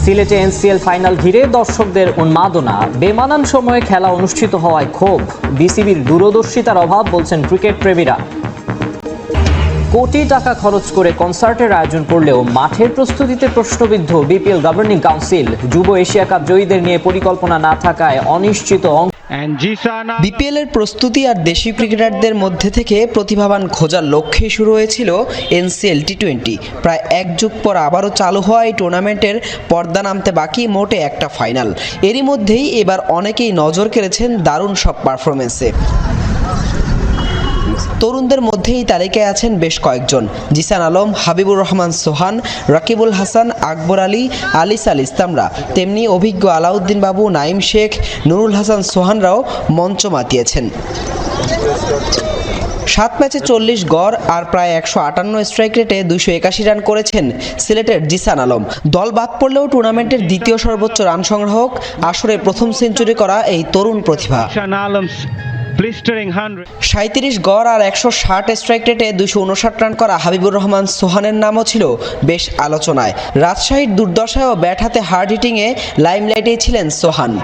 সিলেটে NCL final ঘিরে দর্শকদের উন্মাদনা, বেমানান সময়ে খেলা অনুষ্ঠিত হওয়ায় ক্ষোভ, বিসিবির দূরদর্শিতার অভাব বলছেন ক্রিকেট প্রেমীরা। কোটি টাকা খরচ করে কনসার্টের আয়োজন করলেও মাঠের প্রস্তুতিতে প্রশ্নবিদ্ধ বিপিএল গভর্নিং কাউন্সিল। যুব এশিয়া কাপ জয়ীদের নিয়ে পরিকল্পনা না থাকায় অনিশ্চিত বিপিএল এর প্রস্তুতি আর দেশি ক্রিকেটারদের মধ্যে থেকে প্রতিভাবান খোঁজার লক্ষ্যে শুরু হয়েছিল এনসিএল টি20। প্রায় এক যুগ পর আবারও চালু হওয়া এই টুর্নামেন্টের পর্দা নামতে বাকি মোটে একটা ফাইনাল। এরই মধ্যেই এবার অনেকেই নজর কেড়েছেন দারুণ সব পারফরমেন্সে। তরুণদের মধ্যেই তালিকায় আছেন বেশ কয়েকজন। জিসান আলম, হাবিবুর রহমান সোহান, রাকিবুল হাসান, আকবর আলী, আলিসাল ইসলামরা, তেমনি অভিজ্ঞ আলাউদ্দিন বাবু, নাইম শেখ, নুরুল হাসান সোহানরাও মঞ্চ মাতিয়েছেন। 7 ম্যাচে 40 গড় আর প্রায় 158 স্ট্রাইক রেটে 281 রান করেছেন সিলেটের জিসান আলম। দল বাদ পড়লেও টুর্নামেন্টের দ্বিতীয় সর্বোচ্চ রান সংগ্রাহক, আসরে প্রথম সেঞ্চুরি করা এই তরুণ প্রতিভা। 37 গড় আর 160 স্ট্রাইক রেটে 259 রান করা হাবিবুর রহমান সোহানের নামও ছিল বেশ আলোচনায়। রাজশাহীর দুর্দশায় ও ব্যাট হাতে হার্ড হিটিংয়ে লাইমলাইটেই ছিলেন সোহান।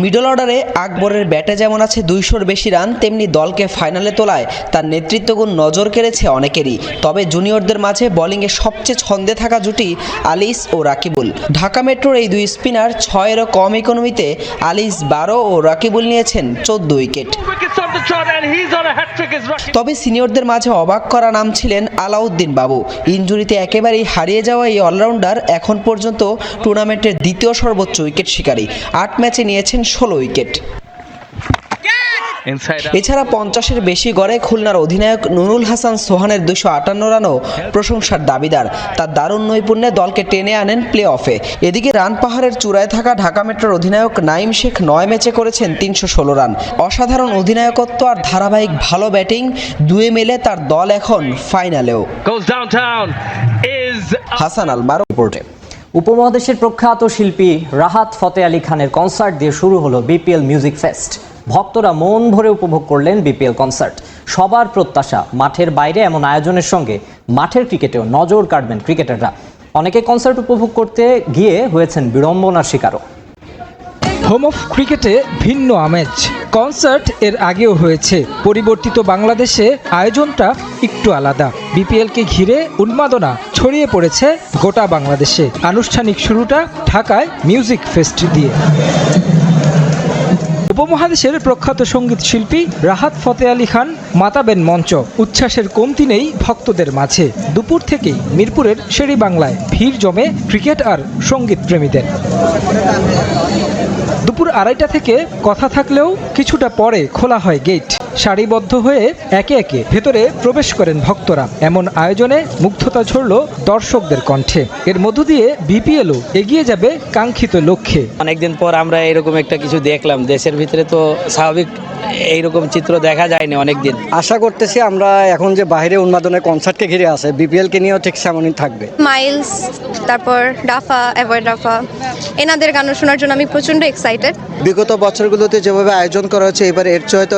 মিডল অর্ডারে আকবরের ব্যাটে যেমন আছে 200-র বেশি রান, তেমনি দলকে ফাইনালে তোলায় তার নেতৃত্বগুণ নজর কেড়েছে অনেকেরই। তবে জুনিয়রদের মাঝে বোলিংয়ে সবচেয়ে ছন্দে থাকা জুটি আলিস ও রাকিবুল। ঢাকা মেট্রোর এই দুই স্পিনার 6-এরও কম ইকোনমিতে আলিস 12 ও রাকিবুল নিয়েছেন 14 উইকেট। তবে সিনিয়রদের মাঝে অবাক করা নাম ছিলেন আলাউদ্দিন বাবু। ইনজুরিতে একেবারেই হারিয়ে যাওয়া এই অলরাউন্ডার এখন পর্যন্ত টুর্নামেন্টের দ্বিতীয় সর্বোচ্চ উইকেট শিকারী। 8 ম্যাচে নিয়েছেন 16 উইকেট। এছাড়া 50-এর বেশি গড়ে খুলনার অধিনায়ক নুরুল হাসান সোহানের 258 রানও প্রশংসার দাবিদার। তার দারুণ নৈপুণ্যে দলকে টেনে আনেন প্লে অফে। এদিকে রান পাহাড়ের চূড়ায় থাকা ঢাকা মেট্রোর অধিনায়ক নাইম শেখ 9 ম্যাচে করেছেন 316 রান। অসাধারণ অধিনায়কত্ব আর ধারাবাহিক ভালো ব্যাটিং দুয়ে মেলে তার দল এখন ফাইনালেও। হাসান আলমার রিপোর্টে। উপমহাদেশের প্রখ্যাত শিল্পী রাহাত ফতে আলী খানের কনসার্ট দিয়ে শুরু হলো বিপিএল মিউজিক ফেস্ট। ভক্তরা মন ভরে উপভোগ করলেন বিপিএল কনসার্ট। সবার প্রত্যাশা, মাঠের বাইরে এমন আয়োজনের সঙ্গে মাঠের ক্রিকেটেও নজর কাটবেন ক্রিকেটাররা। অনেকে কনসার্ট উপভোগ করতে গিয়ে হয়েছেন বিড়ম্বনার শিকারও। হোম অফ ক্রিকেটে ভিন্ন আমেজ। কনসার্ট এর আগেও হয়েছে, পরিবর্তিত বাংলাদেশে আয়োজনটা একটু আলাদা। বিপিএলকে ঘিরে উন্মাদনা ছড়িয়ে পড়েছে গোটা বাংলাদেশে। আনুষ্ঠানিক শুরুটা ঢাকায় মিউজিক ফেস্ট দিয়ে। উপমহাদেশের প্রখ্যাত সঙ্গীত শিল্পী রাহাত ফতে আলী খান মাতাবেন মঞ্চ। উচ্ছ্বাসের কমতি নেই ভক্তদের মাঝে। দুপুর থেকেই মিরপুরের শেরি বাংলায় ভিড় জমে ক্রিকেট আর সঙ্গীত প্রেমীদের। দুপুর 2:30 থেকে কথা থাকলেও কিছুটা পরে খোলা হয় গেট। সারিবদ্ধ হয়ে একে একে ভেতরে প্রবেশ করেন ভক্তরা। এমন আয়োজনে মুগ্ধতা ঝরল দর্শকদের কণ্ঠে। এর মধ্য দিয়ে বিপিএলও এগিয়ে যাবে কাঙ্ক্ষিত লক্ষ্যে। অনেকদিন পর আমরা এরকম একটা কিছু দেখলাম। দেশের ভিতরে তো স্বাভাবিক এইরকম চিত্র দেখা যায়নি অনেকদিন। আশা করতেছি আমরা এখন যে বাইরে উন্মাদনের কনসার্টকে ঘিরে আছে, বিপিএলকে নিয়েও ঠিক সেমনই থাকবে। মাইলস, তারপর ডাফা, অ্যাভয়েড ডাফা, এনাদের গান শোনার জন্য আমি প্রচণ্ড এক্সাইটেড। বিগত বছরগুলোতে যেভাবে আয়োজন করা হচ্ছে, এবার এর চেয়ে হয়তো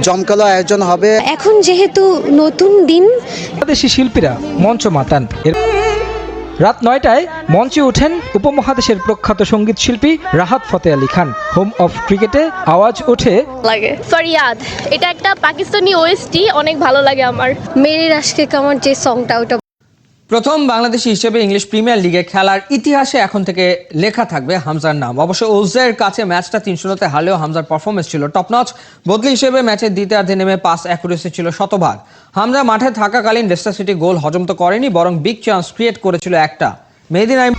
জমকালো আয়োজন হবে। এখন যেহেতু নতুন দিন, বাংলাদেশি শিল্পীরা মঞ্চ মাতান। রাত 9টায় মঞ্চে ওঠেন উপমহাদেশের প্রখ্যাত সঙ্গীত শিল্পী রাহাত ফতে আলী খান। হোম অফ ক্রিকেটে আওয়াজ ওঠে লাগে ফরিয়াদ। এটা একটা পাকিস্তানি ওএসটি, অনেক ভালো লাগে আমার। মেরে রাশকে কামার যে সংটা, ওটা প্রথম বাংলাদেশি হিসেবে ইংলিশ প্রিমিয়ার লিগে খেলার ইতিহাসে এখন থেকে লেখা থাকবে হামজার নাম। অবশ্য ওজের কাছে ম্যাচটা 3-0 হারলেও হামজার পারফরমেন্স ছিল টপ নচ। বদলি হিসেবে ম্যাচের দ্বিতীয়ার্ধে নেমে পাস অ্যাকুরেসি ছিল শতভাগ। হামজা মাঠে থাকাকালীন লেস্টার সিটি গোল হজম তো করেনি, বরং বিগ চান্স ক্রিয়েট করেছিল একটা। মেহেদী নাইম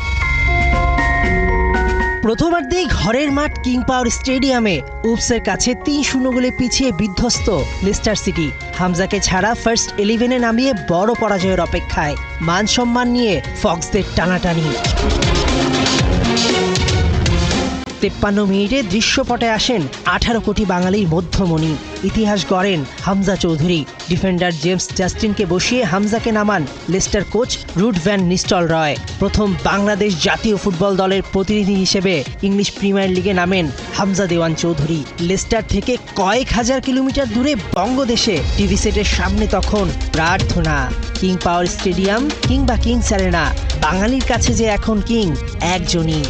প্রথমার্ধেই ঘরের মাঠ কিং পাওয়ার স্টেডিয়ামে উলভসের কাছে 3-0 গোলে পিছিয়ে বিধ্বস্ত লেস্টার সিটি। হামজাকে ছাড়া ফার্স্ট 11-এ নামিয়ে বড় পরাজয়ের অপেক্ষায়। মান সম্মান নিয়ে ফক্সদের টানাটানি। 53 মিনিটে দৃশ্যপটে আসেন 18 কোটি বাঙালির মধ্যমণি। ইতিহাস গড়েন হামজা চৌধুরী। ডিফেন্ডার জেমস জাস্টিনকে বসিয়ে হামজাকে নামান Leicester coach Ruud van Nistelrooy. প্রথম বাংলাদেশ জাতীয় ফুটবল দলের প্রতিনিধি হিসেবে ইংলিশ প্রিমিয়ার লিগে নামেন হামজা দেওয়ান চৌধুরী। লেস্টার থেকে কয়েক হাজার কিলোমিটার দূরে বঙ্গদেশে টিভি সেটের সামনে তখন প্রার্থনা। কিং পাওয়ার স্টেডিয়াম কিংবা কিংস অ্যারেনা, বাঙালির কাছে যে এখন কিং একজনই।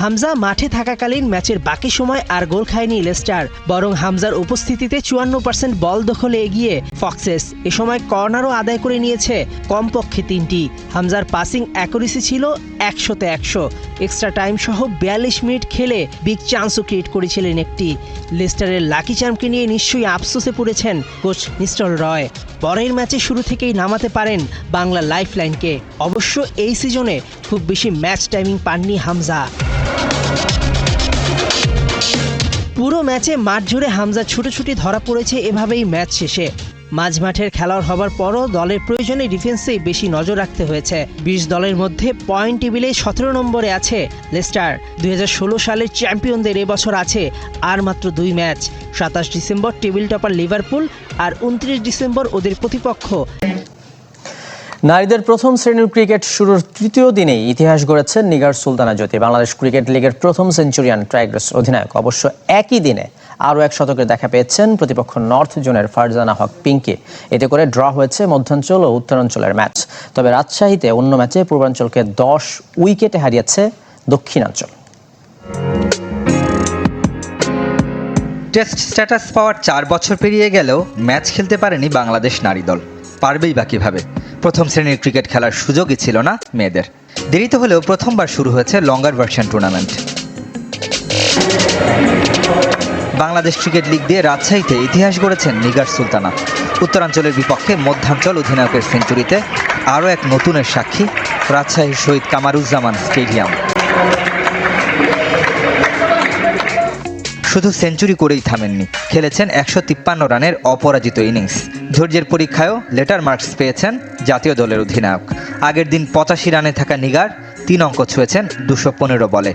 হামজা মাঠে থাকাকালীন ম্যাচের বাকি সময় আর গোল খায়নি লেস্টার, বরং হামজার উপস্থিতিতে 54% বল দখলে এগিয়ে ফক্সেস। এ সময় কর্নারও আদায় করে নিয়েছে কমপক্ষে 3টি। হামজার পাসিং অ্যাকুরেসি ছিল 100-তে 100। এক্সট্রা টাইম সহ 42 মিনিট খেলে বিগ চান্সও ক্রিয়েট করেছিলেন একটি। লেস্টারের লাকি চার্মকে নিয়ে নিশ্চয়ই আফসোসে পড়েছেন কোচ নিস্টেলরয়। পরের ম্যাচে শুরু থেকেই নামাতে পারেন বাংলা লাইফলাইনকে। অবশ্য এই সিজনে খুব বেশি ম্যাচ টাইমিং পাননি হামজা। পুরো ম্যাচে মাঠ জুড়ে হামজা ছুটোছুটি ধরা পড়েছে এভাবেই ম্যাচ শেষে। মাঝমাঠের খেলোয়াড় হবার পরও দলের প্রয়োজনে ডিফেন্সেই বেশি নজর রাখতে হয়েছে। 20 দলের মধ্যে পয়েন্ট টেবিলে 17 নম্বরে আছে লেস্টার। 2016 সালের চ্যাম্পিয়নদের এবছর আছে আর মাত্র 2 match. 27 December table topper Liverpool আর 29 ডিসেম্বর ওদের প্রতিপক্ষ। নারীদের প্রথম শ্রেণীর ক্রিকেট শুরুর তৃতীয় দিনেই ইতিহাস গড়েছেন নিগার সুলতানা জ্যোতি। বাংলাদেশ ক্রিকেট লিগের প্রথম সেঞ্চুরিয়ান টাইগ্রেস অধিনায়ক। অবশ্য একই দিনে আরও এক শতকের দেখা পেয়েছেন প্রতিপক্ষ নর্থ জোনের ফারজানা হক পিঙ্কি। এতে করে ড্র হয়েছে মধ্যাঞ্চল ও উত্তরাঞ্চলের ম্যাচ। তবে রাজশাহীতে অন্য ম্যাচে পূর্বাঞ্চলকে 10 উইকেটে হারিয়েছে দক্ষিণাঞ্চল। টেস্ট স্ট্যাটাস পাওয়ার 4 বছর পেরিয়ে গেলেও ম্যাচ খেলতে পারেনি বাংলাদেশ নারী দল। পারবেই বা কিভাবে? প্রথম শ্রেণীর ক্রিকেট খেলার সুযোগই ছিল না মেয়েদের। দেরিতে হলেও প্রথমবার শুরু হয়েছে লঙ্গার version tournament. Bangladesh cricket league দিয়ে রাজশাহীতে ইতিহাস গড়েছেন নিগার সুলতানা। উত্তরাঞ্চলের বিপক্ষে মধ্যাঞ্চল অধিনায়কের সেঞ্চুরিতে আরও এক নতুনের সাক্ষী রাজশাহীর শহীদ কামারুজ্জামান স্টেডিয়াম। শুধু সেঞ্চুরি করেই থামেননি, খেলেছেন 153 রানের অপরাজিত ইনিংস। ধৈর্যের পরীক্ষায়ও লেটার মার্কস পেয়েছেন জাতীয় দলের অধিনায়ক। আগের দিন 85 রানে থাকা নিগার 3 অঙ্ক ছুঁয়েছেন 215 বলে।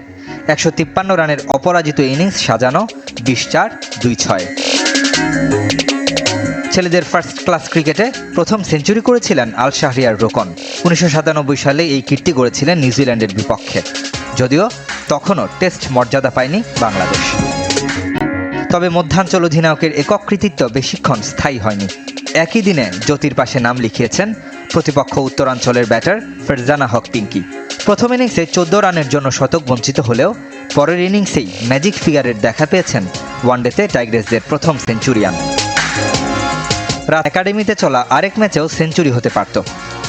153 রানের অপরাজিত ইনিংস সাজানো 20-4, 2-6। ছেলেদের ফার্স্ট ক্লাস ক্রিকেটে প্রথম সেঞ্চুরি করেছিলেন আল শাহরিয়ার রোকন। 1997 সালে এই কীর্তি গড়েছিলেন নিউজিল্যান্ডের বিপক্ষে, যদিও তখনও টেস্ট মর্যাদা পায়নি বাংলাদেশ। তবে মধ্যাঞ্চল অধিনায়কের একক কৃতিত্ব বেশিক্ষণ স্থায়ী হয়নি। একই দিনে জ্যোতির পাশে নাম লিখিয়েছেন প্রতিপক্ষ উত্তরাঞ্চলের ব্যাটার ফারজানা হক পিঙ্কি। প্রথম ইনিংসে 14 রানের জন্য শতক বঞ্চিত হলেও পরের ইনিংসেই ম্যাজিক ফিগারের দেখা পেয়েছেন ওয়ানডেতে টাইগ্রেসদের প্রথম সেঞ্চুরিয়ান। রাত একাডেমিতে চলা আরেক ম্যাচেও সেঞ্চুরি হতে পারত।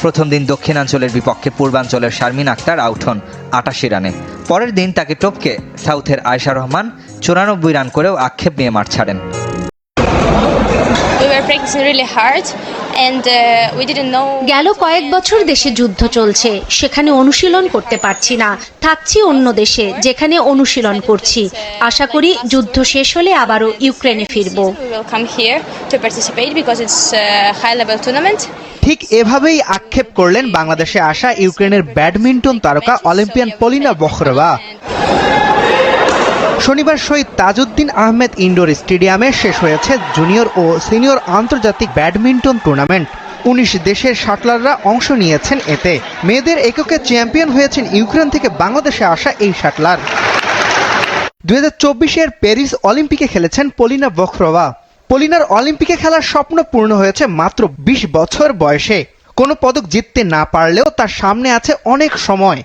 প্রথম দিন দক্ষিণাঞ্চলের বিপক্ষে পূর্বাঞ্চলের শারমিন আক্তার আউট হন 88 রানে। পরের দিন তাকে টপকে সাউথের আয়েশা রহমান 94 রান করেও আক্ষেপ নিয়ে মাঠ ছাড়েন। গেল কয়েক বছর দেশে যুদ্ধ চলছে, সেখানে অনুশীলন করতে পারছি না। থাকছি অন্য দেশে, যেখানে অনুশীলন করছি। আশা করি যুদ্ধ শেষ হলে আবারও ইউক্রেনে ফিরব। ঠিক এভাবেই আক্ষেপ করলেন বাংলাদেশে আসা ইউক্রেনের ব্যাডমিন্টন তারকা অলিম্পিয়ান পলিনা বখরোভা। শনিবার শহীদ তাজউদ্দিন আহমেদ ইনডোর স্টেডিয়ামে শেষ হয়েছে জুনিয়র ও সিনিয়র আন্তর্জাতিক ব্যাডমিন্টন টুর্নামেন্ট। 19 দেশের শাটলাররা অংশ নিয়েছেন এতে। মেয়েদের এককে চ্যাম্পিয়ন হয়েছেন ইউক্রেন থেকে বাংলাদেশে আসা এই শাটলার। 2024-এর প্যারিস অলিম্পিকে খেলেছেন পলিনা বখরোভা। পলিনার অলিম্পিকে খেলার স্বপ্ন পূর্ণ হয়েছে মাত্র 20 বছর বয়সে। কোনো পদক জিততে না পারলেও তার সামনে আছে অনেক সময়।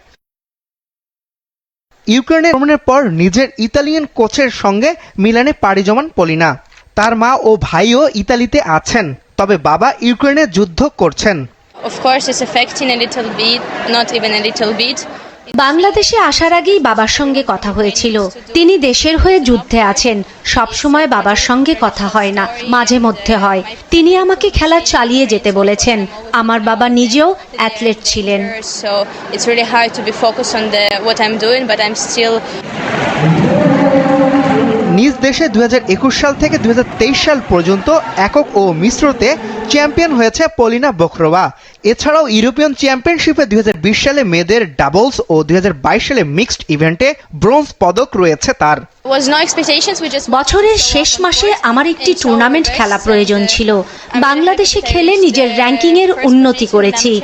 ইউক্রেনের ভ্রমণের পর নিজের ইতালিয়ান কোচের সঙ্গে মিলানে পাড়ি জমান পলিনা। তার মা ও ভাইও ইতালিতে আছেন, তবে বাবা ইউক্রেনে যুদ্ধ করছেন। বাংলাদেশে আসার আগেই বাবার সঙ্গে কথা হয়েছিল। তিনি দেশের হয়ে যুদ্ধে আছেন। সব সময় বাবার সঙ্গে কথা হয় না, মাঝে মধ্যে হয়। তিনি আমাকে খেলা চালিয়ে যেতে বলেছেন। আমার বাবা নিজেও অ্যাথলেট ছিলেন। নিজ দেশে 2021 সাল থেকে 2023 সাল পর্যন্ত একক ও মিশ্রতে চ্যাম্পিয়ন হয়েছে পলিনা বখরোভা। এছাড়াও ইউরোপিয়ান চ্যাম্পিয়নশিপে 2020 সালে মেয়েদের ডাবলস ও 2022 সালে মিক্সড ইভেন্টে ব্রোঞ্জ পদক রয়েছে তার। বছরের শেষ মাসে আমার একটি টুর্নামেন্ট খেলা প্রয়োজন ছিল। বাংলাদেশে খেলে নিজের র্যাঙ্কিংয়ের উন্নতি করেছি।